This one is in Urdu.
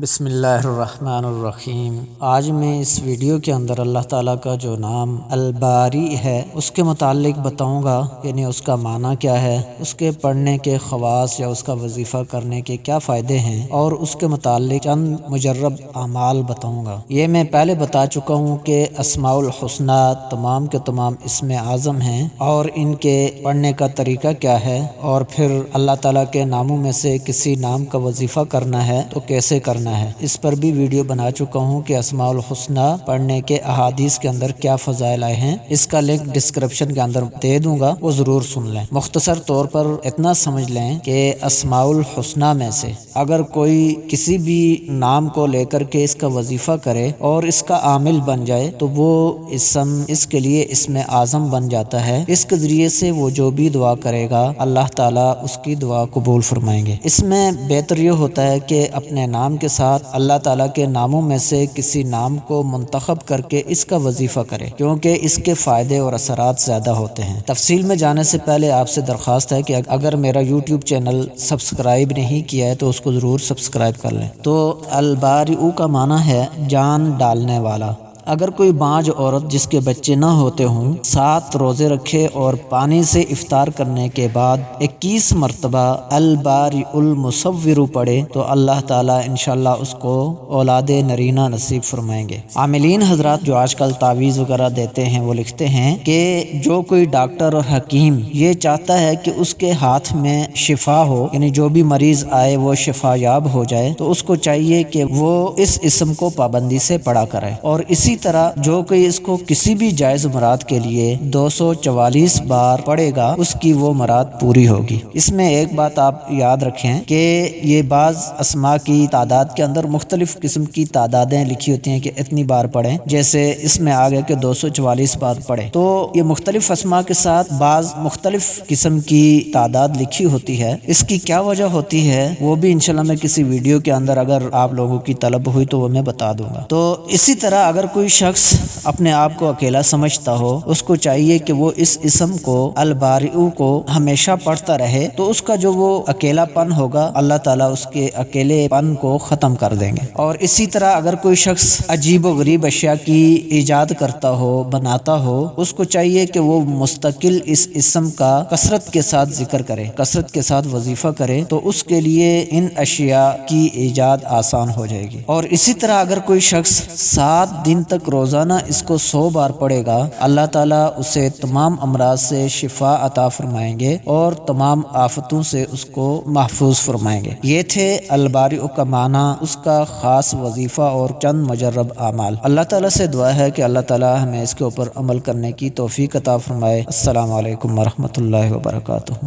بسم اللہ الرحمن الرحیم۔ آج میں اس ویڈیو کے اندر اللہ تعالیٰ کا جو نام الباری ہے اس کے متعلق بتاؤں گا، یعنی اس کا معنی کیا ہے، اس کے پڑھنے کے خواص یا اس کا وظیفہ کرنے کے کیا فائدے ہیں، اور اس کے متعلق چند مجرب اعمال بتاؤں گا۔ یہ میں پہلے بتا چکا ہوں کہ اسماء الحسنہ تمام کے تمام اسم اعظم ہیں، اور ان کے پڑھنے کا طریقہ کیا ہے، اور پھر اللہ تعالیٰ کے ناموں میں سے کسی نام کا وظیفہ کرنا ہے تو کیسے کرنا ہے۔ اس پر بھی ویڈیو بنا چکا ہوں کہ اسماء الحسنہ پڑھنے کے احادیث کے اندر کیا فضائل آئے ہیں، اس کا لنک ڈسکرپشن کے اندر دے دوں گا، وہ ضرور سن لیں۔ مختصر طور پر اتنا سمجھ لیں کہ اسماء الحسنہ میں سے اگر کوئی کسی بھی نام کو لے کر کے اس کا وظیفہ کرے اور اس کا عامل بن جائے تو وہ اسم اس کے لیے اسم اعظم بن جاتا ہے۔ اس کے ذریعے سے وہ جو بھی دعا کرے گا اللہ تعالیٰ اس کی دعا قبول فرمائیں گے۔ اس میں بہتر یہ ہوتا ہے کہ اپنے نام کے ساتھ اللہ تعالیٰ کے ناموں میں سے کسی نام کو منتخب کر کے اس کا وظیفہ کرے، کیونکہ اس کے فائدے اور اثرات زیادہ ہوتے ہیں۔ تفصیل میں جانے سے پہلے آپ سے درخواست ہے کہ اگر میرا یوٹیوب چینل سبسکرائب نہیں کیا ہے تو اس کو ضرور سبسکرائب کر لیں۔ تو الباری کا معنی ہے جان ڈالنے والا۔ اگر کوئی باج عورت جس کے بچے نہ ہوتے ہوں 7 روزے رکھے اور پانی سے افطار کرنے کے بعد 21 مرتبہ الباری المصور پڑھے تو اللہ تعالیٰ انشاءاللہ اس کو اولاد نرینہ نصیب فرمائیں گے۔ عاملین حضرات جو آج کل تعویذ وغیرہ دیتے ہیں وہ لکھتے ہیں کہ جو کوئی ڈاکٹر اور حکیم یہ چاہتا ہے کہ اس کے ہاتھ میں شفا ہو، یعنی جو بھی مریض آئے وہ شفا یاب ہو جائے، تو اس کو چاہیے کہ وہ اس اسم کو پابندی سے پڑھا کرے، اور اسی طرح جو کوئی اس کو کسی بھی جائز مراد کے لیے 244 بار پڑھے گا اس کی وہ مراد پوری ہوگی۔ اس میں ایک بات آپ یاد رکھیں کہ یہ بعض اسماء کی تعداد کے اندر مختلف قسم کی تعدادیں لکھی ہوتی ہیں کہ اتنی بار پڑھیں، جیسے اس میں آگے کہ 244 بار پڑھیں، تو یہ مختلف اسماء کے ساتھ بعض مختلف قسم کی تعداد لکھی ہوتی ہے۔ اس کی کیا وجہ ہوتی ہے وہ بھی انشاءاللہ میں کسی ویڈیو کے اندر اگر آپ لوگوں کی طلب ہوئی تو وہ میں بتا دوں گا۔ تو اسی طرح اگر کوئی شخص اپنے آپ کو اکیلا سمجھتا ہو اس کو چاہیے کہ وہ اس اسم کو الباری کو ہمیشہ پڑھتا رہے، تو اس کا جو وہ اکیلا پن ہوگا اللہ تعالیٰ اس کے اکیلے پن کو ختم کر دیں گے۔ اور اسی طرح اگر کوئی شخص عجیب و غریب اشیاء کی ایجاد کرتا ہو، بناتا ہو، اس کو چاہیے کہ وہ مستقل اس اسم کا کثرت کے ساتھ ذکر کرے، کثرت کے ساتھ وظیفہ کرے، تو اس کے لیے ان اشیاء کی ایجاد آسان ہو جائے گی۔ اور اسی طرح اگر کوئی شخص 7 دن تک روزانہ اس کو 100 بار پڑھے گا اللہ تعالیٰ اسے تمام امراض سے شفا عطا فرمائیں گے اور تمام آفتوں سے اس کو محفوظ فرمائیں گے۔ یہ تھے الباری کا معنی، اس کا خاص وظیفہ اور چند مجرب اعمال۔ اللہ تعالیٰ سے دعا ہے کہ اللہ تعالیٰ ہمیں اس کے اوپر عمل کرنے کی توفیق عطا فرمائے۔ السلام علیکم ورحمۃ اللہ وبرکاتہ۔